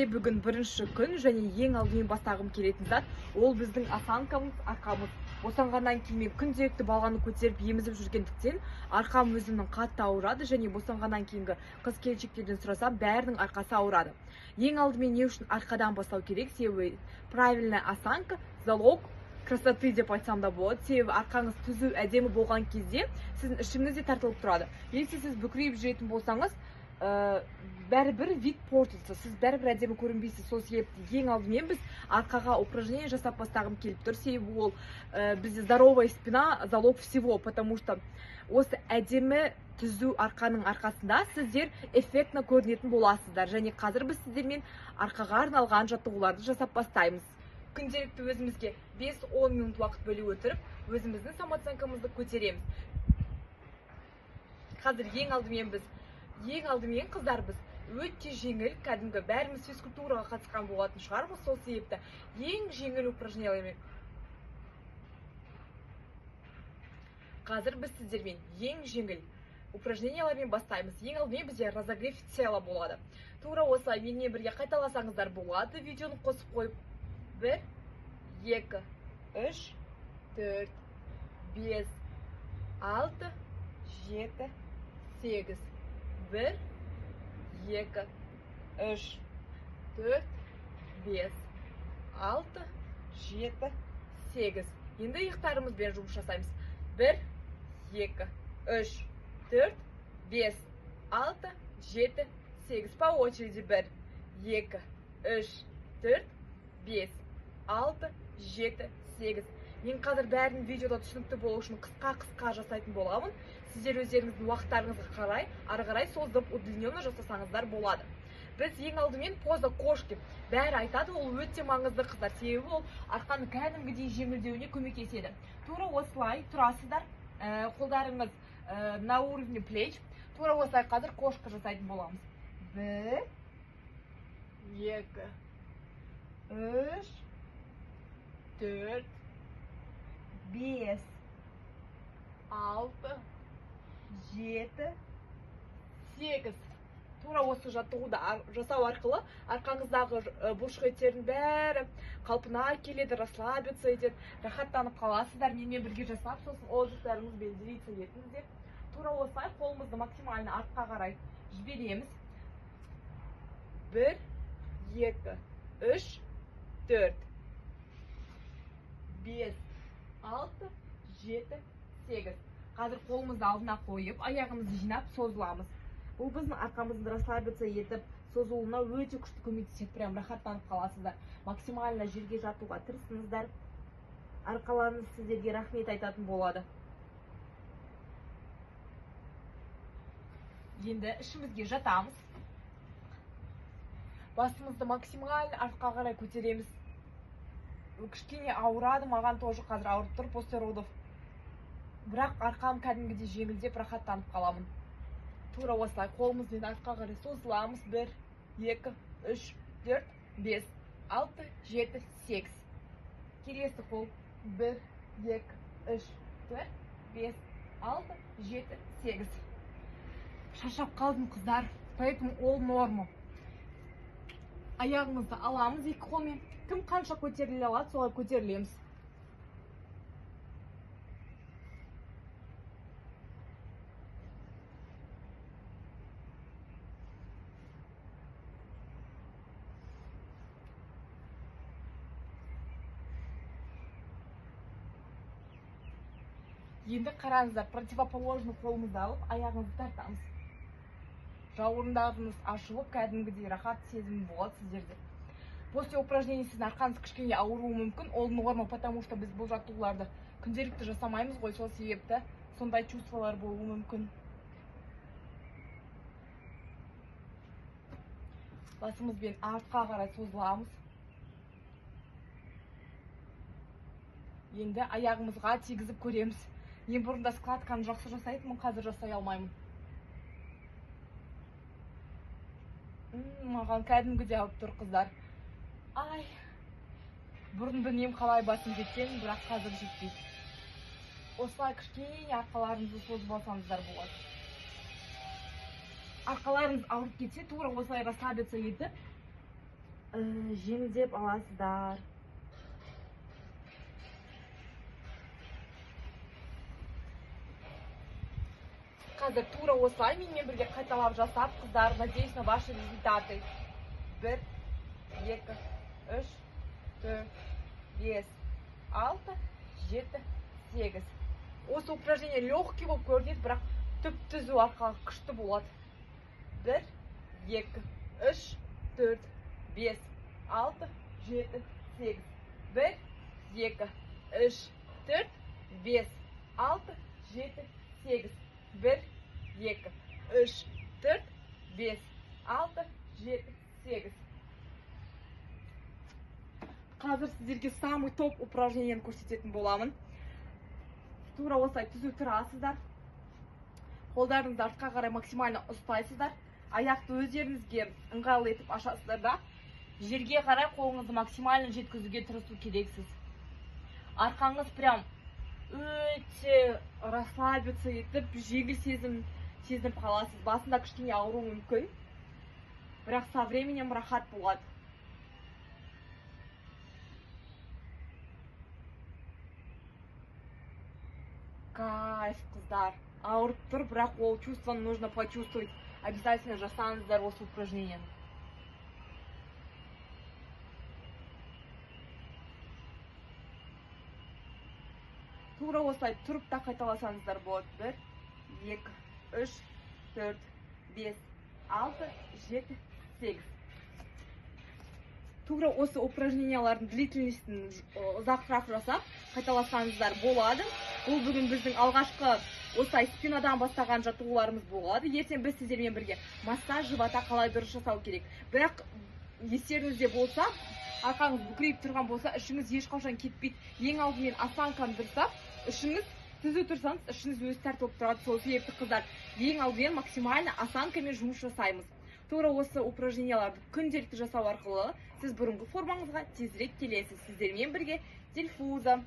Бүгін бірінші күн және ең алдымен бастағым келетін зат ол біздің осанкамыз, арқамыз. Босанғаннан кейін мен күнделікті балғаны көтеріп емізіп жүргендіктен арқам өзімнің қатты ауырады және босанғаннан кейінгі қыз келіншектерден сұрасам бәрінің арқасы ауырады. Ең алдымен не үшін арқадан бастау керек? Себебі правильная осанка залог красоты деп айтсам да болады. Себебі арқаңыз түзу, әдемі болған кезде сіздің ішіңіз де тартылып тұрады. Если сіз бүкірейіп жүретін болсаңыз, бәрібір вид портится, сіз бәрібір әдемі көрінбейсіз. Сол себепті ең алдымен біз арқаға упражнение жасап бастағым келіп тұр. Себебі ол бізде здоровая спина залог всего, потому что осы әдемі түзу арқаның арқасында сіздер эффектно көрінетін боласыздар. Және қазір біз сіздермен арқаға арналған жаттығуларды жасап бастаймыз. Күнделікті өзімізге 5-10 минут уақыт бөле отырып, өзіміздің самооценкамызды көтереміз. Қазір ең алдымен қыздарбыз өте жеңіл, кәдімгі бәріміз физкультураға қатысқан болатын шығармыз. Сол себепті ең жеңіл упражнениялармен қазір біз сіздермен ең жеңіл упражнениялармен бастаймыз. Ең алдымен бізде разогрев тела болады. Тура осылай менімен бірге қайталасаңыздар болады. Видеоны қосып қойып 1, 2, 3, 4, 5, 6, 7, 8. 1, 2, 3, 4, 5, 6, 7, 8. Енді иықтарымызбен жұмыс жасаймыз. 1, 2, 3, 4, 5, 6, 7, 8. По очереди 1, 2, 3, 4, 5, 6, 7, 8. Мен қазір бәрін видеода түсінікті болу үшін қысқа жасайтын боламын. Сіздер өздеріңіздің уақыттарыңызға қарай, ары қарай созып, удлиненно жасасаңыздар болады. Біз ең алдымен поза кошки. Бәрі айтады, ол өте маңызды қыздар. Себебі ол арқаны кәдімгідей жеңілдеуіне көмектеседі. Тура осылай тұрасыздар, қолдарыңыз на уровне плеч. Тура осылай қазір кошка жасайтын боламыз. 1, 2, 3, 4, 5, 6, 7, 8. Тура осы жаттығуды жасау арқылы арқаңыздағы бұлшық еттердің бәрі қалпына келеді, расслабиться етеді, рахаттанып қаласыздар. Менімен бірге жасап, сосын отжықтарыңызбен делиться етіңіздер. Тура осылай қолымызды максимально артқа қарай жібереміз. 1, 2, 3, 4, 5, 6, 7, 8. Қазір қолымызды алдына қойып, аяғымызды жинап созыламыз. Бұл біздің арқамызды расслабиться етіп, созылуына өте күшті көмектеседі. Прям рахаттанып қаласыздар. Максимально жерге жатуға тырысыңыздар. Арқаларыңыз сіздерге рахмет айтатын болады. Енді ішімізге жатамыз. Басымызды максимально артқа қарай көтереміз. Кішкене ауырады, маған тоже қазір ауырып тұр после родов. Бірақ арқам кәдімгідей жеңілдеп рахаттанып қаламын. Тура осылай қолымызбен артқа қарай созыламыз. 1, 2, 3, 4, 5, 6, 7, 8. Келесі қол. 1, 2, 3, 4, 5, 6, 7, 8. Шаршап қалдым қыздар, поэтому ол норма. Аяғымызды аламыз екі қолмен. Кім қанша көтеріле алады, солай көтерілеміз. Енді қараңыздар, противоположный қолымызды алып, аяғымызды тартамыз. Жауырындарыңыз ашылып, кәдімгідей рахат сезімі болады сіздерде. После упражнений сіздің арқаңыз кішкене ауыруы мүмкін, ол норма, потому что біз бұл жаттығуларды күнделікті жасамаймыз ғой, сол себепті сондай чувстволар болуы мүмкін. Басымызбен артқа қарай созыламыз. Енді аяғымызға тигізіп көреміз. Мен бұрында складканы жақсы жасайтынмын, қазір жасай алмаймын. Маған кәдімгідей ауырып тұр қыздар. Ай, бұрын білмеймін қалай басым жеткен, бірақ қазір жетпейді. Осылай кішкене арқаларыңызды созып алсаңыздар болады. Арқаларыңыз ауырып кетсе, тура осылай расслабиться етіп, жеңілдеп аласыздар. Қазір тура осылай менімен бірге қайталап жасап, қыздар, надеюсь на ваши результаты. 1, 2, 3, 4, 5, 6, 7, 8. Осы упражнение легкий болып көрінеді, бірақ түп түзу арқаға күшті болады. 1, 2, 3, 4, 5, 6, 7, 8. 1, 2, 3, 4, 5, 6, 7, 8. 1, 2, 3, 4, 5, 6, 7, 8. Қазір сіздерге самый топ упражнениені көрсететін боламын. Тура осылай түзу тұрасыздар. Қолдарыңызды артқа қарай максимально ұстайсыздар. Аяқты өздеріңізге ыңғайлы етіп ашасыздар да, жерге қарай қолыңызды максимально жеткізуге тырысу керексіз. Арқаңыз прям өте расслабиться етіп, жеңіл сезініп қаласыз. Басында кішкене ауыру мүмкін, бірақ со временем рахат болады. Кайф, қыздар. Ауырып тұр, бірақ ол чувствоны нужно почувствовать. Обязательно жасаңыздар осы упражнениені. Тура осылай тұрып та қайталасаңыздар болады. 1, 2, 3, 4, 5, 6, 7, 8. Тура осы упражнениялардың длительностін ұзақырақ жасап қайталасаңыздар болады. Бұл бүгін біздің алғашқы осылай спинадан бастаған жаттығуларымыз болады. Ертең біз сіздермен бірге массаж живота қалай дұрыс жасау керек. Бірақ естеріңізде болса, арқаңыз бүкірейіп тұрған болса, ішіңіз ешқашан кетпейді. Ең алдымен осанканы дұрыстап, ішіңіз түзу тұрсаңыз, ішіңіз өз тәртіп болып тұрады. Сол себепті қыздар, ең алдымен максимально осанкамен жұмыс жасаймыз. Тура осы упражненияларды күнделікті жасау арқылы сіз бұрынғы формаңызға тезірек келесіз. Сіздермен бірге Дильфуза.